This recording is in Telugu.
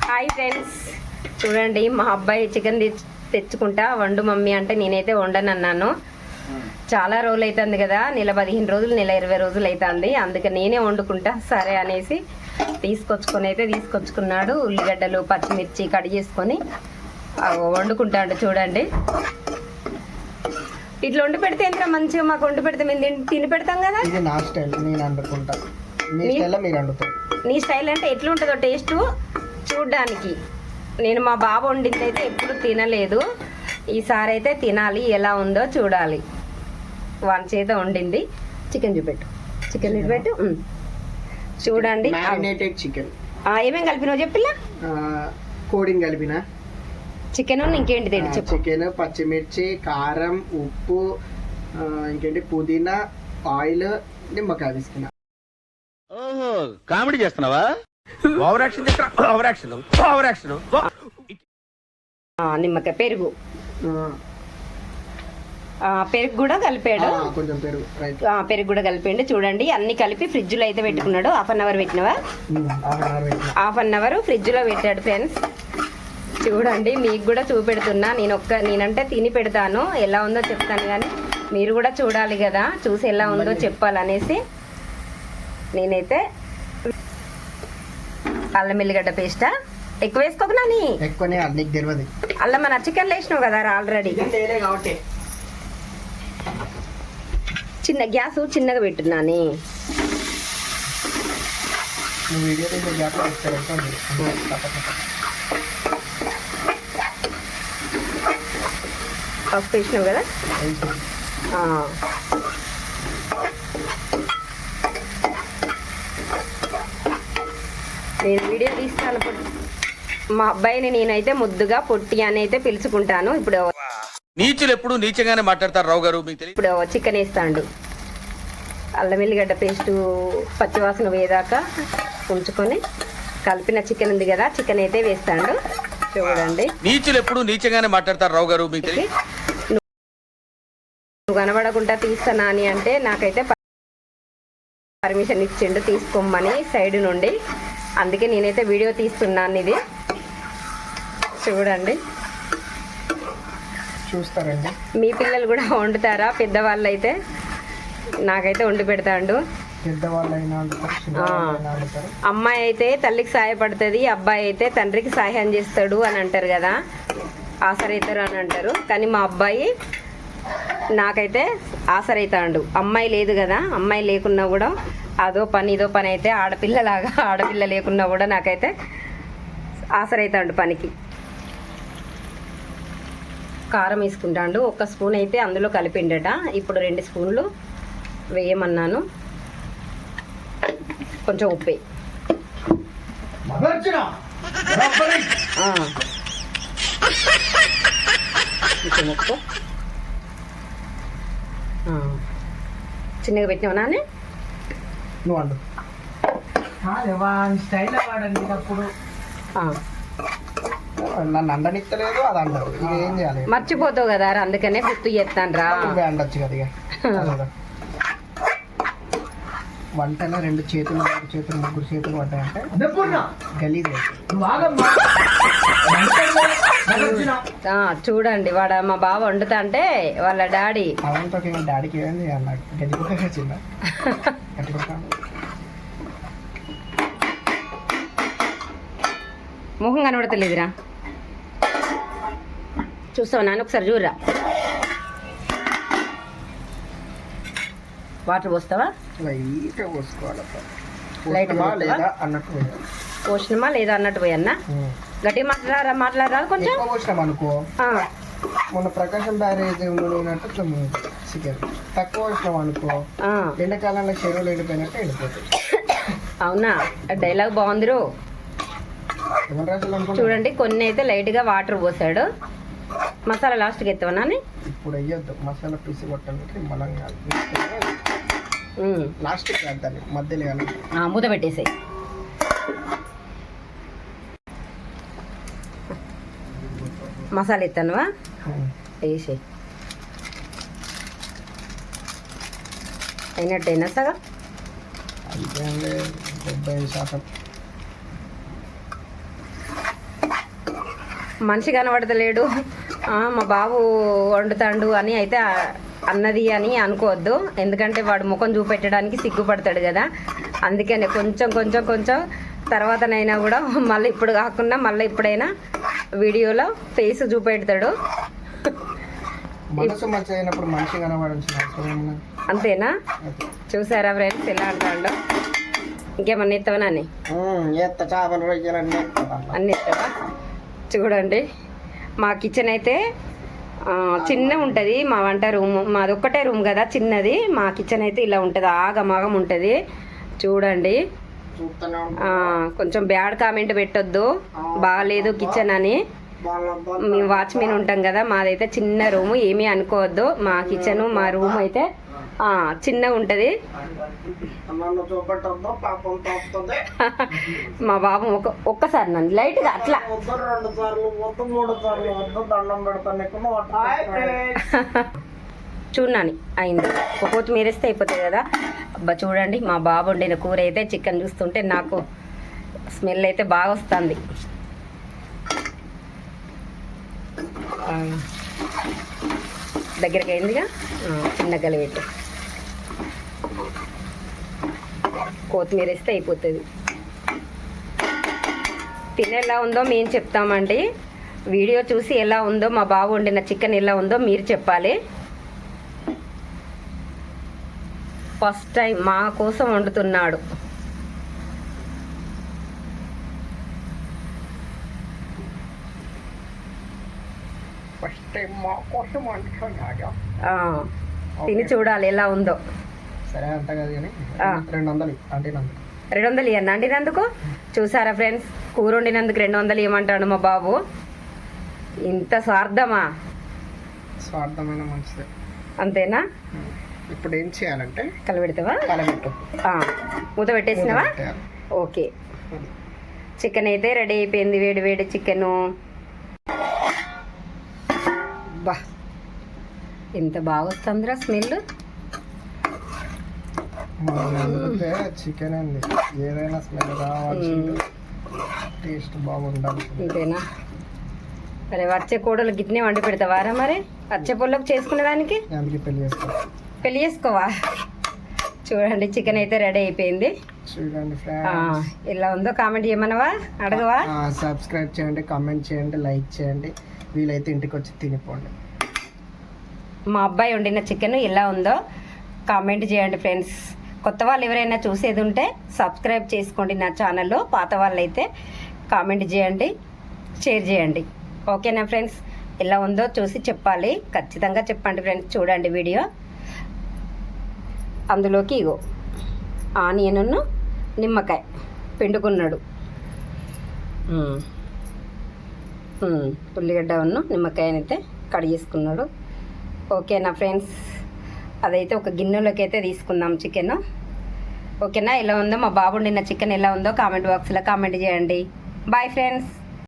హాయ్ ఫ్రెండ్స్, చూడండి మా అబ్బాయి చికెన్ తెచ్చుకుంటా వండు మమ్మీ అంటే నేనైతే వండనన్నాను. చాలా రోజులు అవుతుంది కదా, నెల 15 రోజులు నెల 20 రోజులు అవుతుంది. అందుకే నేనే వండుకుంటా సరే అనేసి తీసుకొచ్చుకున్నాడు. ఉల్లిగడ్డలు పచ్చిమిర్చి కట్ చేసుకొని వండుకుంటాడు. చూడండి ఇట్లా వండి పెడితే ఎంత మంచిగా, మాకు వండి పెడితే మేము తిని పెడతాం కదా. ఇది నా స్టైల్, నేను వండుకుంటా. మీ స్టైల్లో మీరు వండుతారు. నీ స్టైల్ అంటే ఎట్లుంటుందో టేస్ట్ చూడ్డానికి. నేను మా బాబు వండింది అయితే ఎప్పుడు తినలేదు, ఈసారి అయితే తినాలి, ఎలా ఉందో చూడాలి. వాని చేత వండింది. చికెన్ చూపెట్టు, చికెన్ చూపెట్టు. చూడండి మ్యారినేటెడ్ చికెన్. ఏమేమి కలిపినావు చెప్పిలా? కోడింగ్ కలిపిన చికెన్, ఇంకేంటి చెప్పు. చికెన్, పచ్చిమిర్చి, కారం, ఉప్పు, ఇంకేంటి పుదీనా, ఆయిల్, నిమ్మకాయ తీసుకున్నా. ఓహో, కామెడీ చేస్తున్నావా? Over action. నిమ్మకాయ, పెరుగు కూడా కలిపాడు. కొంచెం పెరుగు కూడా కలిపండి. చూడండి అన్ని కలిపి ఫ్రిడ్జ్ లో అయితే పెట్టుకున్నాడు. హాఫ్ అన్ అవర్ పెట్టినవా? హాఫ్ అన్ అవర్ ఫ్రిడ్జ్ లో పెట్టాడు ఫ్రెండ్స్. చూడండి మీకు కూడా చూపెడుతున్నా. నేనంటే తిని పెడతాను, ఎలా ఉందో చెప్తాను, కానీ మీరు కూడా చూడాలి కదా, చూసి ఎలా ఉందో చెప్పాలనేసి నేనైతే. అల్లం ఎల్లిగడ్డ పేస్టా ఎక్కువ వేసుకోకు నాని, ఎక్కువనే నీకు తెలియదు. అల్లం మన చికెన్ వేసినావు కదా ఆల్రెడీ. చిన్న గ్యాస్ చిన్నగా పెట్టున్నాని. పసుపు వేసినావు కదా. నేను వీడియో తీస్తాను. మా అబ్బాయిని నేనైతే ముద్దుగా పొట్టి అని అయితే పిలుచుకుంటాను. ఇప్పుడు నీచులు ఎప్పుడు నీచంగానే మాట్లాడతారు రావు గారు, మీకు తెలియదు. ఇప్పుడు చికెన్ వేస్తాడు. అల్లం ఎల్లిగడ్డ పేస్టు పచ్చివాసన వేదాకా ఉంచుకొని కలిపిన చికెన్ ఉంది కదా, చికెన్ అయితే వేస్తాడు. చూడండి నీచులు ఎప్పుడు నీచంగానే మాట్లాడతారు రావు గారు, మీకు తెలియదు. నువ్వు కనబడకుండా తీస్తానా అని అంటే నాకైతే పర్మిషన్ ఇచ్చిండు తీసుకోమని సైడ్ నుండి. అందుకే నేనైతే వీడియో తీస్తున్నాను. ఇది చూడండి, చూస్తారండి. మీ పిల్లలు కూడా వండుతారా? పెద్దవాళ్ళు అయితే నాకైతే వండి పెడతాడు. అమ్మాయి అయితే తల్లికి సహాయపడుతుంది, అబ్బాయి అయితే తండ్రికి సహాయం చేస్తాడు అని అంటారు కదా, ఆసరైతారు అని అంటారు. కానీ మా అబ్బాయి నాకైతే ఆసరైతాడు. అమ్మాయి లేదు కదా, అమ్మాయి లేకున్నా కూడా అదో పని ఇదో పని అయితే ఆడపిల్లలాగా, ఆడపిల్ల లేకున్నా కూడా నాకైతే ఆసరైతాడు పనికి. కారం వేసుకుంటాడు. 1 స్పూన్ అయితే అందులో కలిపిండట. ఇప్పుడు 2 స్పూన్లు వేయమన్నాను. కొంచెం ఉప్పు, కొంచెం ఉప్పు. చిన్నగా పెట్టినావు నానే. నువ్వు వండు. స్టైల్ వాడండి. అప్పుడు నన్ను అండనిస్తలేదు, అది అండదు. ఇక ఏం చేయాలి? మర్చిపోతావు కదా, అందుకనే గుర్తు చేస్తాను రా. అండొచ్చు కదా. ఇక వంటలో 2 చేతులు 3 చేతులు 3 చేతులు పడ్డాయంటే గలీజ్. చూడండి వాడు మా బావ వండుతా అంటే వాళ్ళ డాడీ అవంతో డాడీకి ఏమైంది గది చిన్న మొహం కనబడతలేదురా. చూస్తావు నాన్న, ఒకసారి చూడరా. వాటర్ పోస్తావా? లైట్గా పోసుకోవాలి. పోసినమా లేదా అన్నట్టు పోయన్నా. గట్టిగా మాట్లాడరాదు కొంచెం. పోసినాం అనుకో, మొన్న ప్రకాశం బ్యారేజ్ చికెన్ తక్కువ పోసినాం అనుకో, ఎండాకాలంలో చెరువులు ఎండిపోయినట్టు ఎండిపోతుంది. అవునా, డైలాగ్ బాగుందిరో. చూడండి కొన్ని అయితే లైట్గా వాటర్ పోసాడు. మసాలా లాస్ట్కి ఎత్తావా? ఇప్పుడు అయ్యొద్దు, మసాలా పీసి కొట్టాలి. మనం లాస్ట్కి వేద్దాం, మధ్యలో మూత పెట్టేసాయి. మసాలా ఎత్తానువా వేసేయి. అయినట్టయినా సగం 70%. మనిషి కనబడతలేడు, మా బాబు వండుతాడు అని అయితే అన్నది అని అనుకోవద్దు. ఎందుకంటే వాడు ముఖం చూపెట్టడానికి సిగ్గుపడతాడు కదా, అందుకని కొంచెం కొంచెం కొంచెం తర్వాతనైనా కూడా మళ్ళీ ఇప్పుడు కాకుండా మళ్ళీ ఇప్పుడైనా వీడియోలో ఫేస్ చూపెడతాడు. మనసు మంచి అయినప్పుడు మనిషి కనబడాల్సిన అవసరం ఏమున్నది? అంతేనా? చూసారా ఫ్రెండ్స్ ఎలా అంటాడు? ఇంకేమన్నా ఎత్తావా అని చేపలు రొయ్యలన్నీ అన్నీ ఎత్తావా? చూడండి మా కిచెన్ అయితే చిన్న ఉంటుంది. మా వంట రూమ్ మాది ఒక్కటే రూమ్ కదా చిన్నది. మా కిచెన్ అయితే ఇలా ఉంటుంది, ఆగమాగం ఉంటుంది. చూడండి, కొంచెం బ్యాడ్ కామెంట్ పెట్టొద్దు, బాగాలేదు కిచెన్ అని. మేము వాచ్మెన్ ఉంటాం కదా, మాదైతే చిన్న రూము, ఏమీ అనుకోవద్దు. మా కిచెన్ మా రూమ్ అయితే చిన్నగా ఉంటుంది. మా బాబు ఒక్కసారి నన్ను లైట్గా అట్లా చూడనాని అయింది. ఒక కొత్తిమీర వేస్తే అయిపోతుంది కదా. అబ్బా చూడండి, మా బాబు వండిన కూర అయితే చికెన్ చూస్తుంటే నాకు స్మెల్ అయితే బాగా వస్తుంది. దగ్గరికి అయిందిగా, చిన్న గలిపెట్టు కొత్తిమీర వేస్తే అయిపోతుంది. తినేలా ఉందో మేము చెప్తామండి. వీడియో చూసి ఎలా ఉందో, మా బాబు వండిన చికెన్ ఎలా ఉందో మీరు చెప్పాలి. ఫస్ట్ టైం మా కోసం వండుతున్నాడు. ఫస్ట్ టైం మా కోసం వండుతున్నాడు. తిని చూడాలి ఎలా ఉందో. సరే అంట కదా కానీ 200 అంటే 200 ఇవ్వండి వండినందుకు. చూసారా ఫ్రెండ్స్, కూర వండినందుకు 200 ఇవ్వమంటాడు మా బాబు. ఇంత స్వార్థమా? స్వార్థమైన మంచిది. అంతేనా? ఇప్పుడు ఏం చేయాలంటే కలబెడతావా? కలబెట్టు. మూత పెట్టేసినావా? ఓకే, చికెన్ అయితే రెడీ అయిపోయింది. వేడి వేడి చికెను. బా ఎంత బాగా వస్తుందిరా స్మెల్. చికెన్ అండి, ఏదైనా స్మెల్ రావాల్సింది, టేస్ట్ బాగుండాలి. అంతేనా? సరే, వచ్చే కోడలు గిట్నే వండి పెడతావారా? మరి వచ్చే పొల్లోకి చేసుకునే దానికి పెళ్లి చేసుకోవా? చూడండి, చికెన్ అయితే రెడీ అయిపోయింది. చూడండి ఎలా ఉందో కామెంట్ చేయమనవా? అడగవా? సబ్స్క్రైబ్ చేయండి, కామెంట్ చేయండి, లైక్ చేయండి, వీలైతే ఇంటికి వచ్చి తినిపోండి. మా అబ్బాయి వండిన చికెన్ ఎలా ఉందో కామెంట్ చేయండి ఫ్రెండ్స్. కొత్త వాళ్ళు ఎవరైనా చూసేది ఉంటే సబ్స్క్రైబ్ చేసుకోండి నా ఛానల్లో. పాత వాళ్ళు అయితే కామెంట్ చేయండి, షేర్ చేయండి. ఓకేనా ఫ్రెండ్స్? ఎలా ఉందో చూసి చెప్పాలి, ఖచ్చితంగా చెప్పండి ఫ్రెండ్స్. చూడండి వీడియో. అందులోకి ఇగో ఆనియన్, నిమ్మకాయ పిండుకున్నాడు. ఉల్లిగడ్డ నిమ్మకాయనైతే కడిగేసుకున్నాడు. ఓకేనా ఫ్రెండ్స్? అదైతే ఒక గిన్నెలోకి అయితే తీసుకుందాం చికెన్. ఓకేనా? ఎలా ఉందో మా బాబు వండిన చికెన్ ఎలా ఉందో కామెంట్ బాక్స్లో కామెంట్ చేయండి. Bye friends.